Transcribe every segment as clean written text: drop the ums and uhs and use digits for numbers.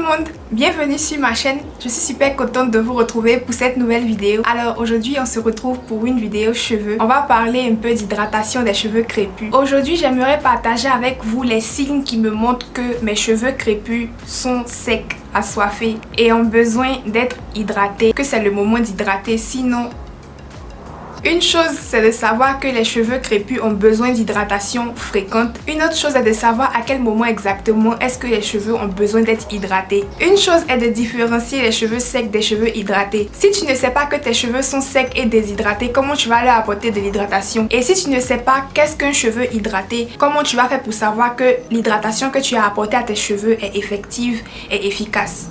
le monde, bienvenue sur ma chaîne. Je suis super contente de vous retrouver pour cette nouvelle vidéo. Alors aujourd'hui on se retrouve pour une vidéo cheveux. On va parler un peu d'hydratation des cheveux crépus. Aujourd'hui j'aimerais partager avec vous les signes qui me montrent que mes cheveux crépus sont secs, assoiffés et ont besoin d'être hydratés. Que c'est le moment d'hydrater, sinon... Une chose, c'est de savoir que les cheveux crépus ont besoin d'hydratation fréquente. Une autre chose est de savoir à quel moment exactement est-ce que les cheveux ont besoin d'être hydratés. Une chose est de différencier les cheveux secs des cheveux hydratés. Si tu ne sais pas que tes cheveux sont secs et déshydratés, comment tu vas leur apporter de l'hydratation? Et si tu ne sais pas qu'est-ce qu'un cheveu hydraté, comment tu vas faire pour savoir que l'hydratation que tu as apportée à tes cheveux est effective et efficace?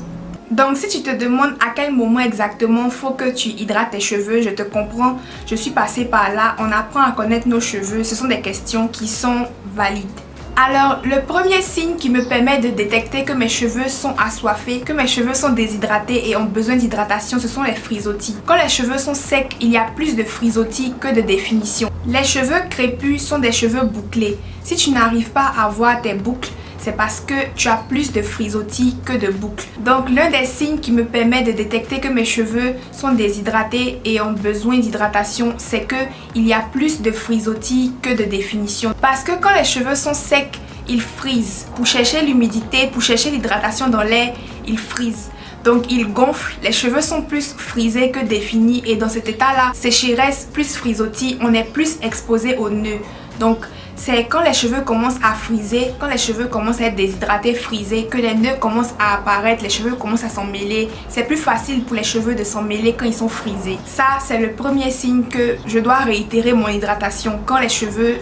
Donc si tu te demandes à quel moment exactement faut que tu hydrates tes cheveux, je te comprends, je suis passée par là, on apprend à connaître nos cheveux, ce sont des questions qui sont valides. Alors, le premier signe qui me permet de détecter que mes cheveux sont assoiffés, que mes cheveux sont déshydratés et ont besoin d'hydratation, ce sont les frisottis. Quand les cheveux sont secs, il y a plus de frisottis que de définition. Les cheveux crépus sont des cheveux bouclés. Si tu n'arrives pas à voir tes boucles, c'est parce que tu as plus de frisottis que de boucles. Donc l'un des signes qui me permet de détecter que mes cheveux sont déshydratés et ont besoin d'hydratation, c'est que il y a plus de frisottis que de définition. Parce que quand les cheveux sont secs, ils frisent. Pour chercher l'humidité, pour chercher l'hydratation dans l'air, ils frisent. Donc ils gonflent, les cheveux sont plus frisés que définis et dans cet état-là, sécheresse plus frisottis, on est plus exposé aux nœuds. Donc c'est quand les cheveux commencent à friser, quand les cheveux commencent à être déshydratés, frisés, que les nœuds commencent à apparaître, les cheveux commencent à s'en mêler. C'est plus facile pour les cheveux de s'en mêler quand ils sont frisés. Ça, c'est le premier signe que je dois réitérer mon hydratation quand les cheveux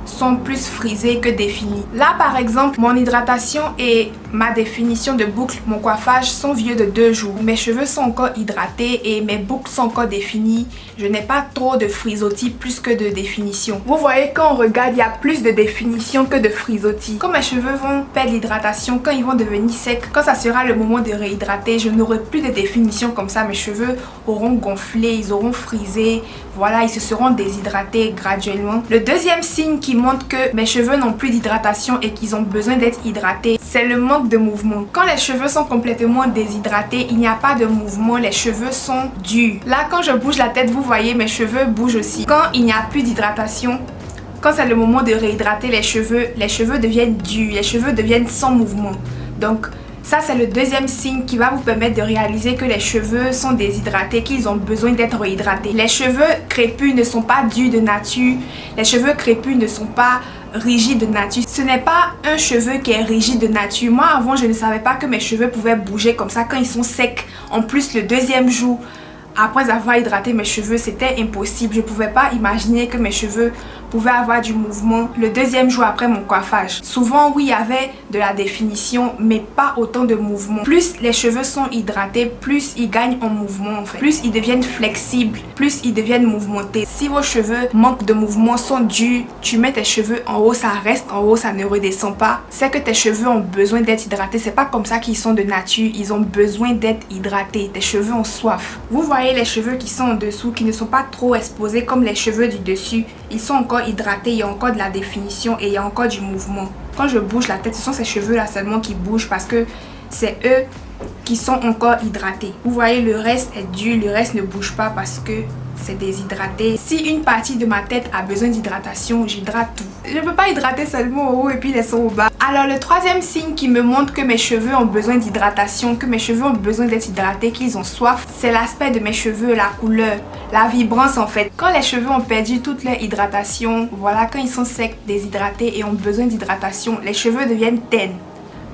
sont plus frisés que définis. Là par exemple, mon hydratation et ma définition de boucle, mon coiffage sont vieux de 2 jours. Mes cheveux sont encore hydratés et mes boucles sont encore définies. Je n'ai pas trop de frisottis plus que de définition. Vous voyez, quand on regarde, il y a plus de définition que de frisottis. Quand mes cheveux vont perdre l'hydratation, quand ils vont devenir secs, quand ça sera le moment de réhydrater, je n'aurai plus de définition comme ça. Mes cheveux auront gonflé, ils auront frisé. Voilà, ils se seront déshydratés graduellement. Le deuxième signe qui montre que mes cheveux n'ont plus d'hydratation et qu'ils ont besoin d'être hydratés, c'est le manque de mouvement. Quand les cheveux sont complètement déshydratés, il n'y a pas de mouvement, les cheveux sont durs. Là, quand je bouge la tête, vous voyez, mes cheveux bougent aussi. Quand il n'y a plus d'hydratation, quand c'est le moment de réhydrater les cheveux deviennent durs, les cheveux deviennent sans mouvement. Donc, ça, c'est le deuxième signe qui va vous permettre de réaliser que les cheveux sont déshydratés, qu'ils ont besoin d'être réhydratés. Les cheveux crépus ne sont pas durs de nature. Les cheveux crépus ne sont pas rigides de nature. Ce n'est pas un cheveu qui est rigide de nature. Moi, avant, je ne savais pas que mes cheveux pouvaient bouger comme ça quand ils sont secs. En plus, le deuxième jour, après avoir hydraté mes cheveux, c'était impossible. Je ne pouvais pas imaginer que mes cheveux pouvaient avoir du mouvement le deuxième jour après mon coiffage. Souvent, oui, il y avait de la définition, mais pas autant de mouvement. Plus les cheveux sont hydratés, plus ils gagnent en mouvement en fait. Plus ils deviennent flexibles, plus ils deviennent mouvementés. Si vos cheveux manquent de mouvement, sont durs, tu mets tes cheveux en haut, ça reste en haut, ça ne redescend pas. C'est que tes cheveux ont besoin d'être hydratés. C'est pas comme ça qu'ils sont de nature. Ils ont besoin d'être hydratés. Tes cheveux ont soif. Vous voyez les cheveux qui sont en dessous, qui ne sont pas trop exposés comme les cheveux du dessus. Ils sont encore hydratés, il y a encore de la définition et il y a encore du mouvement. Quand je bouge la tête, ce sont ces cheveux là seulement qui bougent parce que c'est eux qui sont encore hydratés. Vous voyez, le reste est dur, le reste ne bouge pas parce que c'est déshydraté. Si une partie de ma tête a besoin d'hydratation, j'hydrate tout. Je ne peux pas hydrater seulement au haut et puis laisser au bas. Alors le troisième signe qui me montre que mes cheveux ont besoin d'hydratation, que mes cheveux ont besoin d'être hydratés, qu'ils ont soif, c'est l'aspect de mes cheveux, la couleur, la vibrance en fait. Quand les cheveux ont perdu toute leur hydratation, voilà, quand ils sont secs, déshydratés et ont besoin d'hydratation, les cheveux deviennent ternus.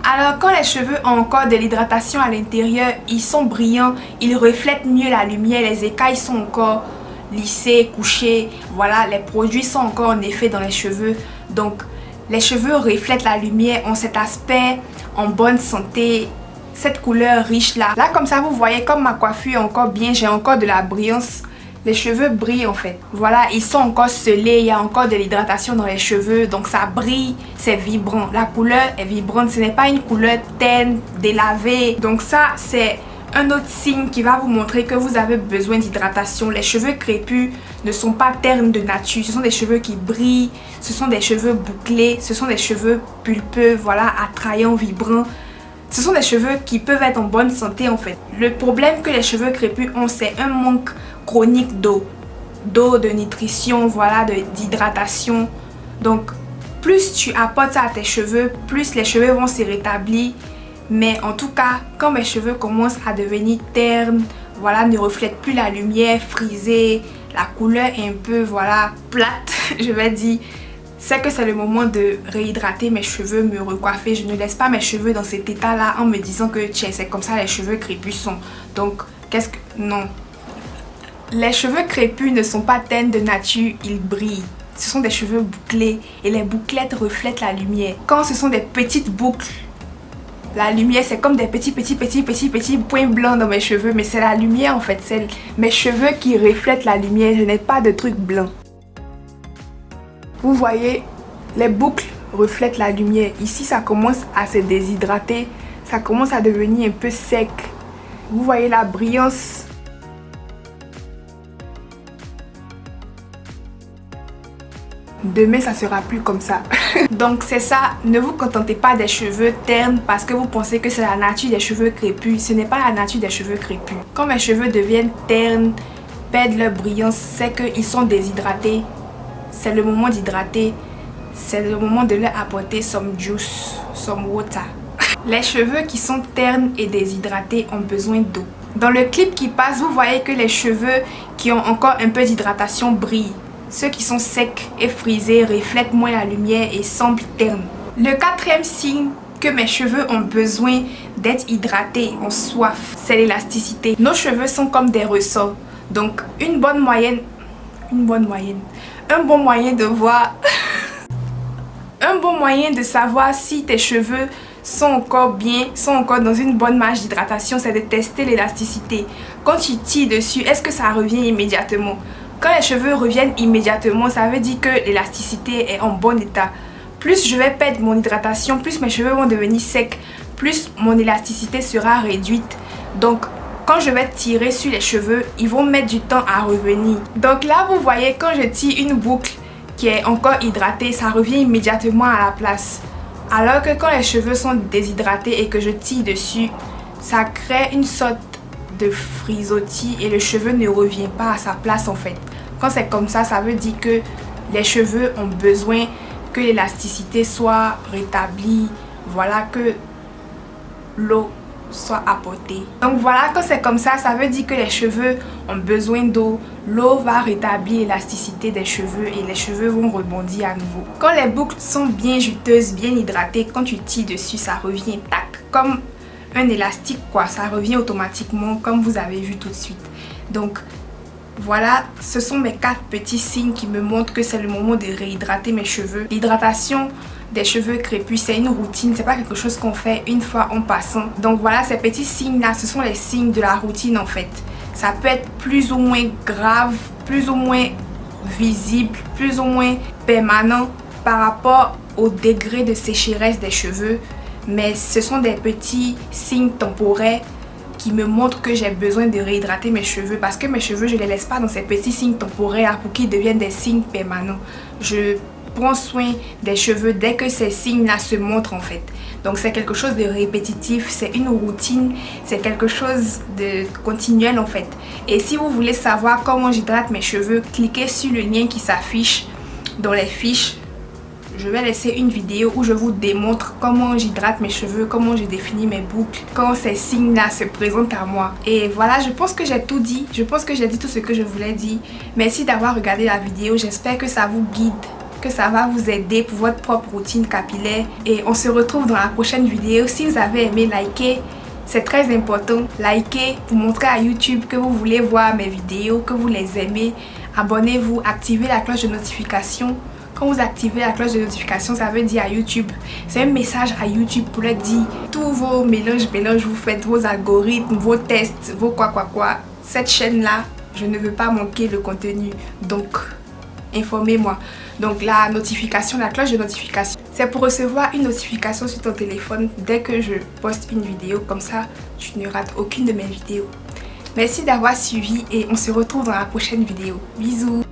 Alors quand les cheveux ont encore de l'hydratation à l'intérieur, ils sont brillants, ils reflètent mieux la lumière, les écailles sont encore lissés, couchés, voilà, les produits sont encore en effet dans les cheveux. Donc les cheveux reflètent la lumière, ont cet aspect en bonne santé, cette couleur riche là. Là comme ça vous voyez, comme ma coiffure est encore bien, j'ai encore de la brillance. Les cheveux brillent en fait. Voilà, ils sont encore scellés, il y a encore de l'hydratation dans les cheveux, donc ça brille, c'est vibrant. La couleur est vibrante, ce n'est pas une couleur terne, délavée. Donc ça, c'est un autre signe qui va vous montrer que vous avez besoin d'hydratation. Les cheveux crépus ne sont pas ternes de nature, ce sont des cheveux qui brillent, ce sont des cheveux bouclés, ce sont des cheveux pulpeux, voilà, attrayants, vibrants. Ce sont des cheveux qui peuvent être en bonne santé en fait. Le problème que les cheveux crépus ont, c'est un manque chronique d'eau. D'eau, de nutrition, voilà, d'hydratation. Donc, plus tu apportes ça à tes cheveux, plus les cheveux vont se rétablir. Mais en tout cas, quand mes cheveux commencent à devenir ternes, voilà, ne reflètent plus la lumière, frisés, la couleur est un peu, voilà, plate, je vais dire, c'est que c'est le moment de réhydrater mes cheveux, me recoiffer. Je ne laisse pas mes cheveux dans cet état-là en me disant que tiens, c'est comme ça les cheveux crépus sont. Donc, non. Les cheveux crépus ne sont pas ternes de nature, ils brillent. Ce sont des cheveux bouclés et les bouclettes reflètent la lumière. Quand ce sont des petites boucles, la lumière, c'est comme des petits points blancs dans mes cheveux. Mais c'est la lumière en fait. C'est mes cheveux qui reflètent la lumière. Je n'ai pas de trucs blancs. Vous voyez, les boucles reflètent la lumière. Ici, ça commence à se déshydrater. Ça commence à devenir un peu sec. Vous voyez la brillance. Demain, ça sera plus comme ça. Donc c'est ça, ne vous contentez pas des cheveux ternes parce que vous pensez que c'est la nature des cheveux crépus. Ce n'est pas la nature des cheveux crépus. Quand mes cheveux deviennent ternes, perdent leur brillance, c'est qu'ils sont déshydratés. C'est le moment d'hydrater. C'est le moment de leur apporter some juice, some water. Les cheveux qui sont ternes et déshydratés ont besoin d'eau. Dans le clip qui passe, vous voyez que les cheveux qui ont encore un peu d'hydratation brillent. Ceux qui sont secs et frisés reflètent moins la lumière et semblent ternes. Le quatrième signe que mes cheveux ont besoin d'être hydratés, ont soif, c'est l'élasticité. Nos cheveux sont comme des ressorts. Donc un bon moyen de voir un bon moyen de savoir si tes cheveux sont encore bien, sont encore dans une bonne marge d'hydratation, c'est de tester l'élasticité. Quand tu tires dessus, est-ce que ça revient immédiatement? Quand les cheveux reviennent immédiatement, ça veut dire que l'élasticité est en bon état. Plus je vais perdre mon hydratation, plus mes cheveux vont devenir secs, plus mon élasticité sera réduite. Donc, quand je vais tirer sur les cheveux, ils vont mettre du temps à revenir. Donc là, vous voyez, quand je tire une boucle qui est encore hydratée, ça revient immédiatement à la place. Alors que quand les cheveux sont déshydratés et que je tire dessus, ça crée une sorte de frisottis et le cheveu ne revient pas à sa place en fait. Quand c'est comme ça, ça veut dire que les cheveux ont besoin que l'élasticité soit rétablie, voilà, que l'eau soit apportée. Donc voilà, quand c'est comme ça, ça veut dire que les cheveux ont besoin d'eau, l'eau va rétablir l'élasticité des cheveux et les cheveux vont rebondir à nouveau. Quand les boucles sont bien juteuses, bien hydratées, quand tu tires dessus, ça revient tac, comme un élastique quoi, ça revient automatiquement comme vous avez vu tout de suite. Donc voilà, ce sont mes 4 petits signes qui me montrent que c'est le moment de réhydrater mes cheveux. L'hydratation des cheveux crépus, c'est une routine, c'est pas quelque chose qu'on fait une fois en passant. Donc voilà, ces petits signes là, ce sont les signes de la routine en fait. Ça peut être plus ou moins grave, plus ou moins visible, plus ou moins permanent par rapport au degré de sécheresse des cheveux. Mais ce sont des petits signes temporaires qui me montrent que j'ai besoin de réhydrater mes cheveux. Parce que mes cheveux, je ne les laisse pas dans ces petits signes temporaires pour qu'ils deviennent des signes permanents. Je prends soin des cheveux dès que ces signes-là se montrent en fait. Donc c'est quelque chose de répétitif, c'est une routine, c'est quelque chose de continuel en fait. Et si vous voulez savoir comment j'hydrate mes cheveux, cliquez sur le lien qui s'affiche dans les fiches. Je vais laisser une vidéo où je vous démontre comment j'hydrate mes cheveux, comment je définis mes boucles, quand ces signes-là se présentent à moi. Et voilà, je pense que j'ai tout dit. Je pense que j'ai dit tout ce que je voulais dire. Merci d'avoir regardé la vidéo. J'espère que ça vous guide, que ça va vous aider pour votre propre routine capillaire. Et on se retrouve dans la prochaine vidéo. Si vous avez aimé, likez. C'est très important. Likez pour montrer à YouTube que vous voulez voir mes vidéos, que vous les aimez. Abonnez-vous, activez la cloche de notification. Quand vous activez la cloche de notification, ça veut dire à YouTube. C'est un message à YouTube pour leur dire tous vos mélanges, vous faites vos algorithmes, vos tests, vos quoi. Cette chaîne-là, je ne veux pas manquer le contenu. Donc, informez-moi. Donc, la notification, la cloche de notification, c'est pour recevoir une notification sur ton téléphone dès que je poste une vidéo. Comme ça, tu ne rates aucune de mes vidéos. Merci d'avoir suivi et on se retrouve dans la prochaine vidéo. Bisous!